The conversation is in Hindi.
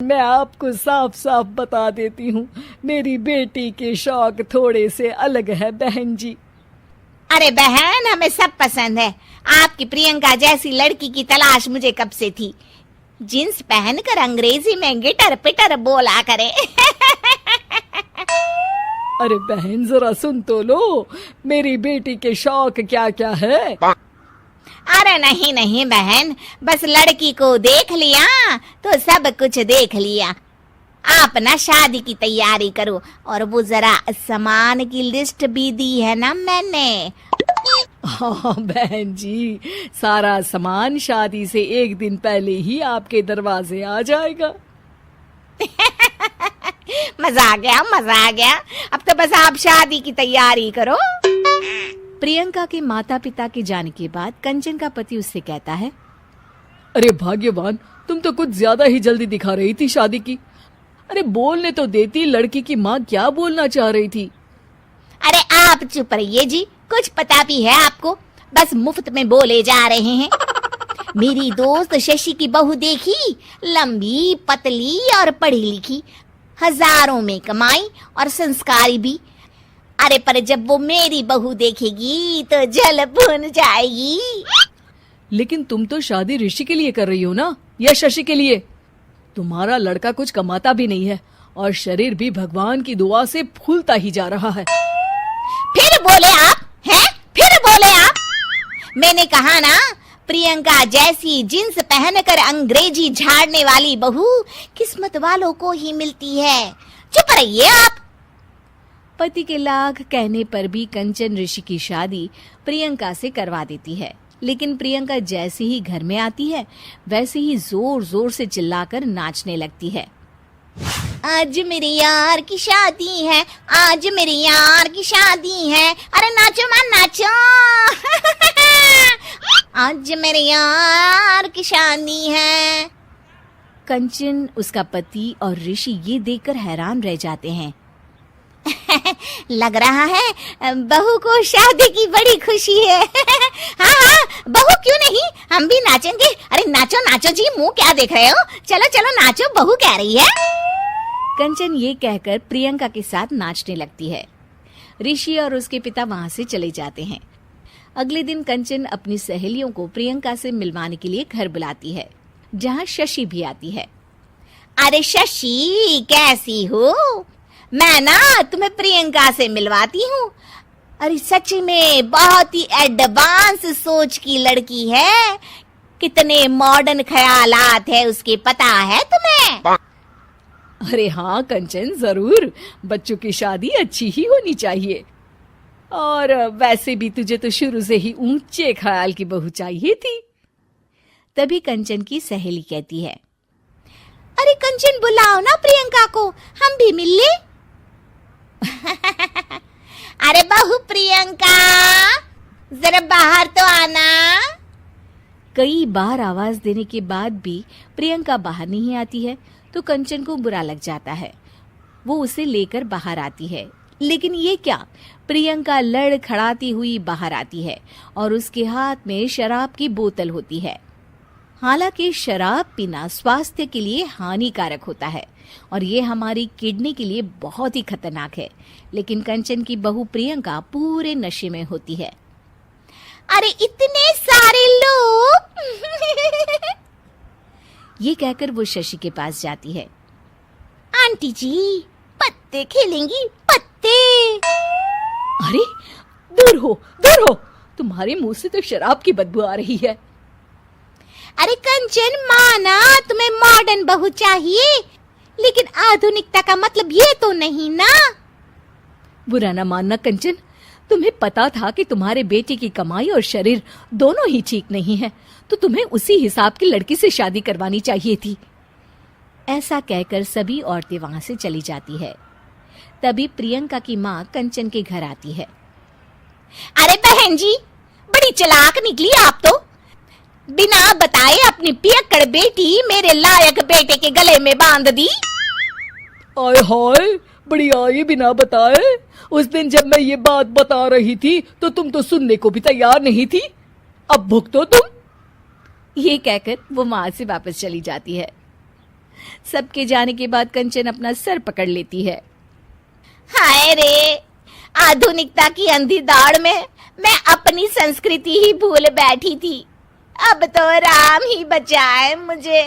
मैं आपको साफ साफ बता देती हूँ, मेरी बेटी के शौक थोड़े से अलग है बहन जी। अरे बहन, हमें सब पसंद है। आपकी प्रियंका जैसी लड़की की तलाश मुझे कब से थी। जींस पहनकर अंग्रेजी में गिटर पिटर बोला करे। अरे बहन जरा सुन तो लो, मेरी बेटी के शौक क्या क्या है। अरे नहीं नहीं बहन, बस लड़की को देख लिया तो सब कुछ देख लिया। आप ना शादी की तैयारी करो, और वो जरा सामान की लिस्ट भी दी है ना मैंने। हाँ बहन जी, सारा सामान शादी से एक दिन पहले ही आपके दरवाजे आ जाएगा। मजा आ गया, मजा आ गया। अब तो बस आप शादी की तैयारी करो। प्रियंका के माता पिता के जाने के बाद कंचन का पति उससे कहता है, अरे भाग्यवान, तुम तो कुछ ज्यादा ही जल्दी दिखा रही थी शादी की। अरे बोलने तो देती, लड़की की माँ क्या बोलना चाह रही थी। अरे आप चुप रहिए जी, कुछ पता भी है आपको, बस मुफ्त में बोले जा रहे हैं। मेरी दोस्त शशि की बहू देखी, लंबी पतली और पढ़ी लिखी, हजारों में कमाई और संस्कारी भी। अरे पर जब वो मेरी बहू देखेगी तो जल भुन जाएगी। लेकिन तुम तो शादी ऋषि के लिए कर रही हो ना, या शशि के लिए? तुम्हारा लड़का कुछ कमाता भी नहीं है और शरीर भी भगवान की दुआ से फूलता ही जा रहा है। फिर बोले आप हैं? फिर बोले आप? मैंने कहा ना, प्रियंका जैसी जींस पहनकर अंग्रेजी झाड़ने वाली बहू किस्मत वालों को ही मिलती है। चुप रहिए आप। पति के लाख कहने पर भी कंचन ऋषि की शादी प्रियंका से करवा देती है। लेकिन प्रियंका जैसे ही घर में आती है, वैसे ही जोर जोर से चिल्लाकर नाचने लगती है। आज मेरे यार की शादी है, आज मेरे यार की शादी है, अरे नाचो मां नाचो। आज मेरे यार की शादी है। कंचन, उसका पति और ऋषि ये देखकर हैरान रह जाते हैं। लग रहा है बहू को शादी की बड़ी खुशी है। हाँ हाँ, बहू क्यों नहीं, हम भी नाचेंगे। अरे नाचो नाचो जी, मुंह क्या देख रहे हो, चलो चलो नाचो, बहू कह रही है। कंचन ये कहकर प्रियंका के साथ नाचने लगती है। ऋषि और उसके पिता वहां से चले जाते हैं। अगले दिन कंचन अपनी सहेलियों को प्रियंका से मिलवाने के लिए घर बुलाती है, जहाँ शशि भी आती है। अरे शशि, कैसी हो? मैं ना तुम्हें प्रियंका से मिलवाती हूँ। अरे सच में बहुत ही एडवांस सोच की लड़की है, कितने मॉडर्न ख्यालात है उसके, पता है तुम्हें? अरे हाँ कंचन, जरूर, बच्चों की शादी अच्छी ही होनी चाहिए। और वैसे भी तुझे तो शुरू से ही ऊंचे ख्याल की बहू चाहिए थी। तभी कंचन की सहेली कहती है, अरे कंचन बुलाओ ना प्रियंका को, हम भी मिल ले। अरे बहू प्रियंका, जरा बाहर तो आना। कई बार आवाज देने के बाद भी प्रियंका बाहर नहीं आती है तो कंचन को बुरा लग जाता है। वो उसे लेकर बाहर आती है, लेकिन ये क्या, प्रियंका लड़खड़ाती हुई बाहर आती है और उसके हाथ में शराब की बोतल होती है। हालांकि शराब पीना स्वास्थ्य के लिए हानिकारक होता है और ये हमारी किडनी के लिए बहुत ही खतरनाक है, लेकिन कंचन की बहू प्रियंका पूरे नशे में होती है। अरे इतने सारे लोग। ये कहकर वो शशि के पास जाती है। आंटी जी, पत्ते खेलेंगी, पत्ते। अरे दूर हो, दूर हो, तुम्हारे मुंह से तो शराब की बदबू आ रही है। अरे कंचन, माना तुम्हें मॉडर्न बहू चाहिए, लेकिन आधुनिकता का मतलब ये तो नहीं ना। बुरा ना मानना कंचन, तुम्हें पता था कि तुम्हारे बेटे की कमाई और शरीर दोनों ही ठीक नहीं है, तो तुम्हें उसी हिसाब की लड़की से शादी करवानी चाहिए थी। ऐसा कहकर सभी औरतें वहां से चली जाती है। तभी प्रियंका की माँ कंचन के घर आती है। अरे बहन जी, बड़ी चालाक निकली आप तो। बिना बताए अपनी पियक्कड़ बेटी मेरे लायक बेटे के गले में बांध दी। आय हाय, बड़ी आई बिना बताए। उस दिन जब मैं ये बात बता रही थी तो तुम तो सुनने को भी तैयार नहीं थी, अब भुगतो तुम। ये कहकर वो माँ से वापस चली जाती है। सबके जाने के बाद कंचन अपना सर पकड़ लेती है। हाय रे, आधुनिकता की अंधी दौड़ में मैं अपनी संस्कृति ही भूल बैठी थी। अब तो राम ही बचाए मुझे।